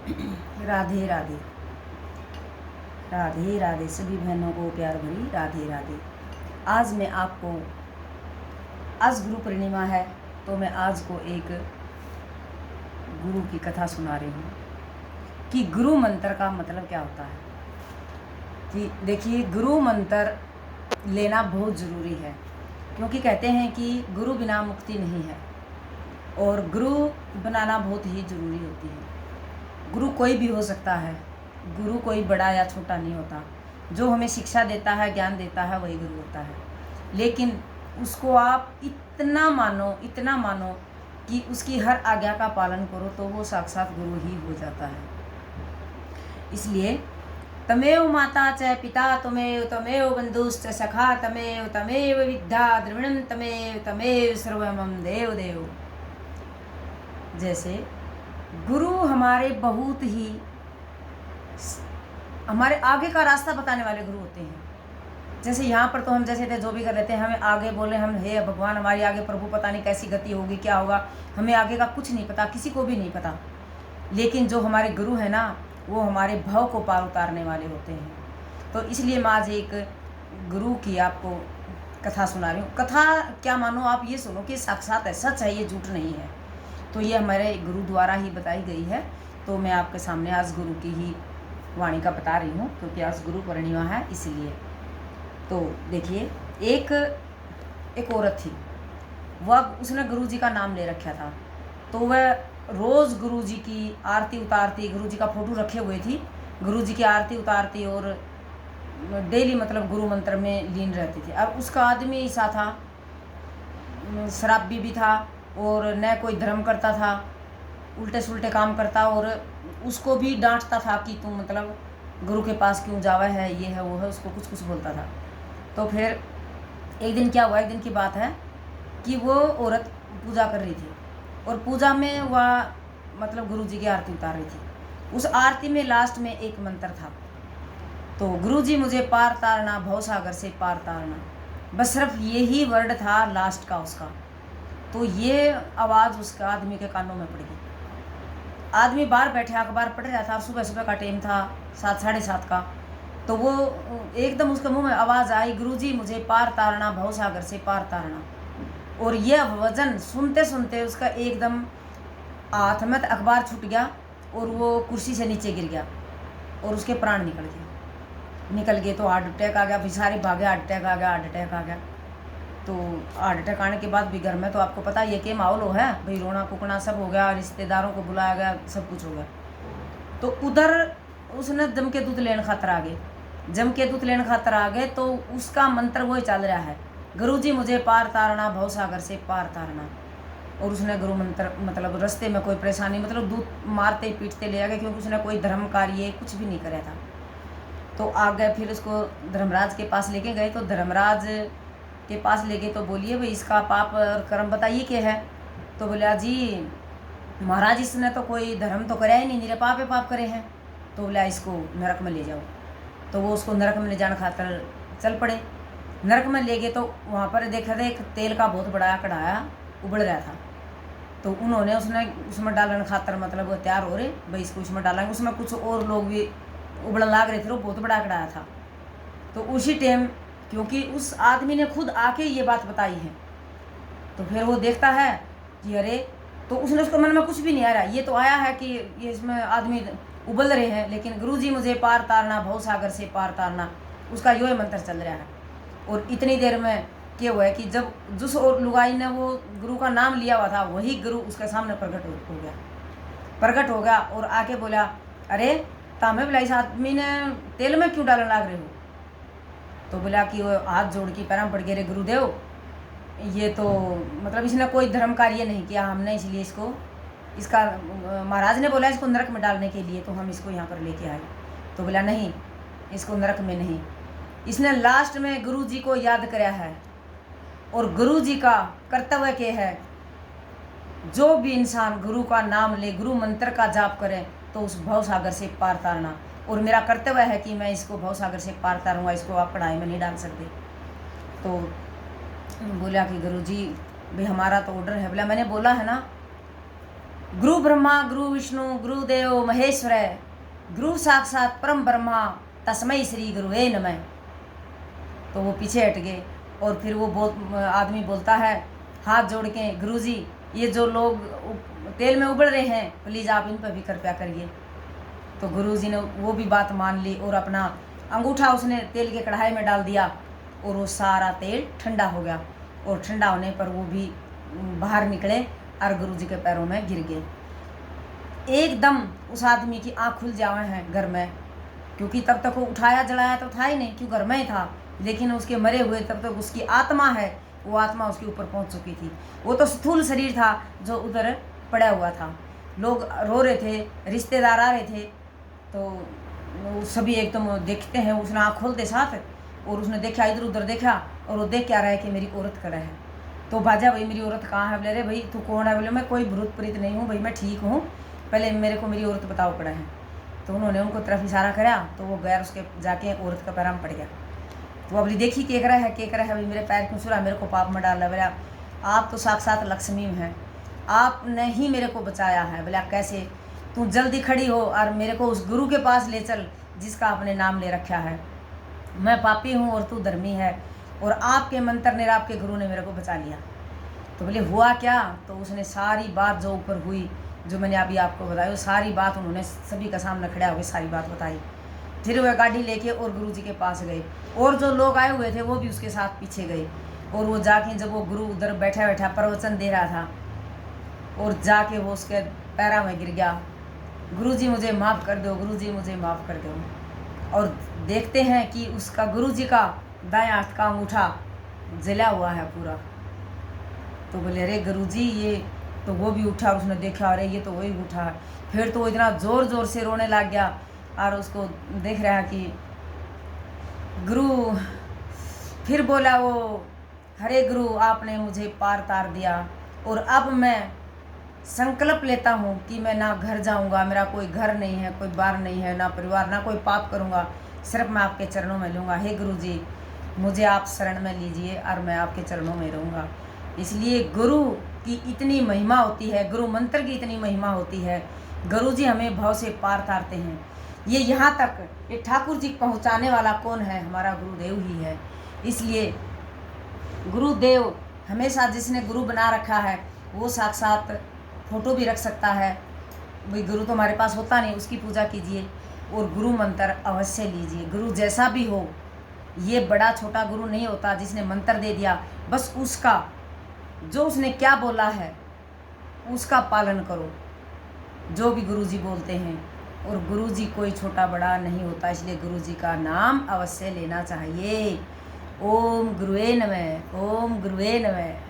राधे राधे। राधे राधे सभी बहनों को प्यार भरी राधे राधे। आज मैं आपको, आज गुरु पूर्णिमा है तो मैं आज को एक गुरु की कथा सुना रही हूँ कि गुरु मंत्र का मतलब क्या होता है। कि देखिए, गुरु मंत्र लेना बहुत ज़रूरी है, क्योंकि कहते हैं कि गुरु बिना मुक्ति नहीं है और गुरु बनाना बहुत ही ज़रूरी होती है। गुरु कोई भी हो सकता है, गुरु कोई बड़ा या छोटा नहीं होता। जो हमें शिक्षा देता है, ज्ञान देता है, वही गुरु होता है। लेकिन उसको आप इतना मानो कि उसकी हर आज्ञा का पालन करो तो वो साक्षात गुरु ही हो जाता है। इसलिए तमेव माता च पिता तमेव तमेव बंधुश्च सखा तमेव तमेव विद्या द्रविणं तमेव तमेव सर्वमं देव देव। जैसे गुरु हमारे बहुत ही हमारे आगे का रास्ता बताने वाले गुरु होते हैं। जैसे यहाँ पर तो हम जैसे थे जो भी कर लेते हैं, हमें आगे बोले हम हे भगवान हमारी आगे प्रभु पता नहीं कैसी गति होगी, क्या होगा, हमें आगे का कुछ नहीं पता, किसी को भी नहीं पता। लेकिन जो हमारे गुरु है ना, वो हमारे भव को पार उतारने वाले होते हैं। तो इसलिए मैं आज एक गुरु की आपको कथा सुना रही हूँ। कथा क्या मानो, आप ये सुनो कि साक्षात है, सच है, ये झूठ नहीं है। तो ये हमारे गुरु द्वारा ही बताई गई है। तो मैं आपके सामने आज गुरु की ही वाणी का बता रही हूँ, क्योंकि आज गुरु पूर्णिमा है इसलिए। तो देखिए, एक औरत थी, वह उसने गुरु जी का नाम ले रखा था। तो वह रोज़ गुरु जी की आरती उतारती, गुरु जी का फोटो रखे हुए थी, गुरु जी की आरती उतारती और डेली मतलब गुरु मंत्र में लीन रहती थी। अब उसका आदमी ऐसा था, शराबी भी था और न कोई धर्म करता था, उल्टे सुल्टे काम करता, और उसको भी डांटता था कि तू मतलब गुरु के पास क्यों जावा है, ये है वो है, उसको कुछ कुछ बोलता था। तो फिर एक दिन क्या हुआ, एक दिन की बात है कि वो औरत पूजा कर रही थी और पूजा में वह मतलब गुरु जी की आरती उतार रही थी। उस आरती में लास्ट में एक मंत्र था, तो गुरु जी मुझे पार तारना, भव सागर से पार तारना, बस सिर्फ यही वर्ड था लास्ट का उसका। तो ये आवाज़ उसके आदमी के कानों में पड़ गई। आदमी बाहर बैठे अखबार पढ़ रहा था, सुबह सुबह का टाइम था, 7 साढ़े 7 का। तो वो एकदम उसके मुंह में आवाज़ आई, गुरुजी मुझे पार तारना, भव सागर से पार तारना। और यह वजन सुनते सुनते उसका एकदम हाथ में अखबार छूट गया और वो कुर्सी से नीचे गिर गया और उसके प्राण निकल गए। तो हार्ट अटैक आ गया, फिर सारे भागे, हार्ट अटैक आ गया। तो हार्ट अटैक आने के बाद भी घर में तो आपको पता ये के माहौल हो है भाई, रोना कुकना सब हो गया, रिश्तेदारों को बुलाया गया, सब कुछ हो गया। तो उधर उसने जम के दूध लेने खातर आ गए। तो उसका मंत्र वही चल रहा है, गुरुजी मुझे पार तारना, भव सागर से पार तारना। और उसने गुरु मंत्र मतलब रास्ते में कोई परेशानी, मतलब दूध मारते पीटते ले आ गए, क्योंकि उसने कोई धर्म कार्य कुछ भी नहीं कराया था। तो आ गए, फिर उसको धर्मराज के पास लेके गए। तो धर्मराज के पास ले गए तो बोलिए भाई इसका पाप और कर्म बताइए क्या है। तो बोला जी महाराज इसने तो कोई धर्म तो कराया ही नहीं, मेरे पाप करे हैं। तो बोला इसको नरक में ले जाओ। तो वो उसको नरक में ले जाने खातर चल पड़े। नरक में ले गए तो वहाँ पर देखा था एक तेल का बहुत बड़ा कढ़ाया उबल रहा था। तो उन्होंने उसमें डालने खातर मतलब वो तैयार हो रहे भाई इसको उसमें डालेंगे। उसमें कुछ और लोग भी उबलने लाग रहे थे, वो बहुत बड़ा कढ़ाया था। तो उसी टाइम, क्योंकि उस आदमी ने खुद आके ये बात बताई है, तो फिर वो देखता है कि अरे, तो उसने उसको मन में कुछ भी नहीं आ रहा, ये तो आया है कि ये इसमें आदमी उबल रहे हैं, लेकिन गुरुजी मुझे पार तारना, भव सागर से पार तारना, उसका यो मंत्र चल रहा है। और इतनी देर में क्या हुआ है कि जब जिस और लुगाई ने वो गुरु का नाम लिया हुआ था, वही गुरु उसके सामने प्रकट हो गया और आके बोला, अरे तामे बोला इस आदमी ने तेल में क्यों डालने लाग रहे हो। तो बोला कि वो हाथ जोड़ के पैरों पड़ गए, रे गुरुदेव ये तो मतलब इसने कोई धर्म कार्य नहीं किया हमने, इसलिए इसका महाराज ने बोला इसको नरक में डालने के लिए, तो हम इसको यहाँ पर लेके आए। तो बोला नहीं, इसको नरक में नहीं, इसने लास्ट में गुरु जी को याद कराया है। और गुरु जी का कर्तव्य क्या है, जो भी इंसान गुरु का नाम ले, गुरु मंत्र का जाप करे, तो उस भव सागर से पार तारना। और मेरा कर्तव्य है कि मैं इसको भव सागर से पार तारूंगा, इसको आप कढ़ाई में नहीं डाल सकते। तो बोला कि गुरुजी भाई हमारा तो ऑर्डर है। बोला मैंने बोला है ना गुरु ब्रह्मा गुरु विष्णु गुरुदेव महेश्वर, गुरु साक्षात परम ब्रह्मा तस्मै श्री गुरुवे नमः। तो वो पीछे हट गए और फिर वो आदमी बोलता है हाथ जोड़ के, गुरुजी ये जो लोग तेल में उबल रहे हैं प्लीज़ आप इन पर भी कृपया करिए। तो गुरुजी ने वो भी बात मान ली और अपना अंगूठा उसने तेल के कढ़ाई में डाल दिया और वो सारा तेल ठंडा हो गया। और ठंडा होने पर वो भी बाहर निकले और गुरुजी के पैरों में गिर गए। एकदम उस आदमी की आँख खुल जावे हैं घर में, क्योंकि तब तक वो उठाया जलाया तो था ही नहीं, क्यों घर में ही था। लेकिन उसके मरे हुए तब तक उसकी आत्मा है, वो आत्मा उसके ऊपर पहुंच चुकी थी। वो तो स्थूल शरीर था जो उधर पड़ा हुआ था। लोग रो रहे थे, रिश्तेदार आ रहे थे, तो सभी एकदम देखते हैं। उसने आँख खोलते साथ और उसने देखा, इधर उधर देखा और वो देख क्या रहा है कि मेरी औरत खड़ा है। तो बाजा भाई मेरी औरत कहाँ है? बोले अरे भाई तू कौन है? बोले मैं कोई भूत प्रीत नहीं हूँ भाई, मैं ठीक हूँ, पहले मेरे को मेरी औरत बताओ पड़ा है। तो उन्होंने उनको तरफ इशारा करा तो वो गैर उसके जाके औरत का पैराम पड़ गया। तो अभी देखी के करा है भाई मेरे पैर क्यों छुरा, मेरे को पाप में डाल बोला आप तो साक्षात लक्ष्मी हैं, आपने ही मेरे को बचाया है। बोला कैसे? तू जल्दी खड़ी हो और मेरे को उस गुरु के पास ले चल जिसका आपने नाम ले रखा है। मैं पापी हूँ और तू धर्मी है और आपके मंत्र ने आपके गुरु ने मेरे को बचा लिया। तो बोले हुआ क्या? तो उसने सारी बात जो ऊपर हुई, जो मैंने अभी आपको बताई, वो सारी बात उन्होंने सभी का सामने खड़ा होकर सारी बात बताई। फिर वह गाड़ी लेके और गुरुजी के पास गए और जो लोग आए हुए थे वो भी उसके साथ पीछे गए। और वो जाके जब वो गुरु उधर बैठा बैठा प्रवचन दे रहा था और जाके वो उसके पैरा में गिर गया, गुरुजी मुझे माफ़ कर दो, गुरुजी मुझे माफ़ कर दो। और देखते हैं कि उसका गुरुजी का दाएं हाथ का अंगूठा जला हुआ है पूरा। तो बोले अरे गुरुजी ये तो वो भी उठा और उसने देखा अरे ये तो वही उठा है। फिर तो वो इतना ज़ोर ज़ोर से रोने लग गया और उसको देख रहा है कि गुरु। फिर बोला वो हरे गुरु आपने मुझे पार तार दिया और अब मैं संकल्प लेता हूँ कि मैं ना घर जाऊँगा, मेरा कोई घर नहीं है, कोई बार नहीं है, ना परिवार, ना कोई पाप करूँगा, सिर्फ मैं आपके चरणों में लूँगा। हे गुरुजी मुझे आप शरण में लीजिए और मैं आपके चरणों में रहूँगा। इसलिए गुरु की इतनी महिमा होती है, गुरु मंत्र की इतनी महिमा होती है। गुरुजी हमें भाव से पार तारते हैं। ये यहाँ तक ये ठाकुर जी पहुँचाने वाला कौन है? हमारा गुरुदेव ही है। इसलिए गुरुदेव हमेशा जिसने गुरु बना रखा है वो साक्षात फोटो भी रख सकता है। भाई गुरु तो हमारे पास होता नहीं, उसकी पूजा कीजिए और गुरु मंत्र अवश्य लीजिए। गुरु जैसा भी हो, ये बड़ा छोटा गुरु नहीं होता जिसने मंत्र दे दिया, बस उसका जो उसने क्या बोला है उसका पालन करो, जो भी गुरुजी बोलते हैं। और गुरुजी कोई छोटा बड़ा नहीं होता, इसलिए गुरुजी का नाम अवश्य लेना चाहिए। ओम गुरुवे नमः, ओम गुरुवे नमः।